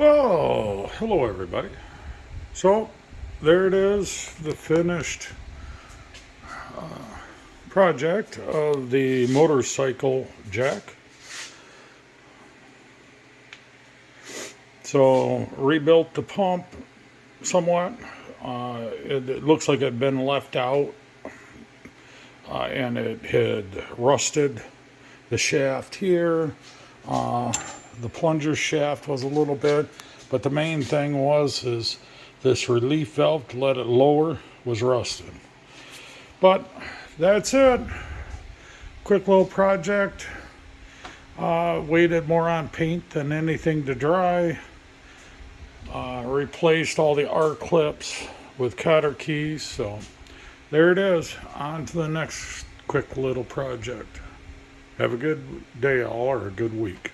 Well, hello everybody. So, there it is, the finished project of the motorcycle jack. So, rebuilt the pump somewhat. It looks like it had been left out and it had rusted. The shaft here, the plunger shaft was a little bit, but the main thing is this relief valve to let it lower was rusted. But that's it. Quick little project. Waited more on paint than anything to dry. Replaced all the R clips with cotter keys. So there it is. On to the next quick little project. Have a good day all, or a good week.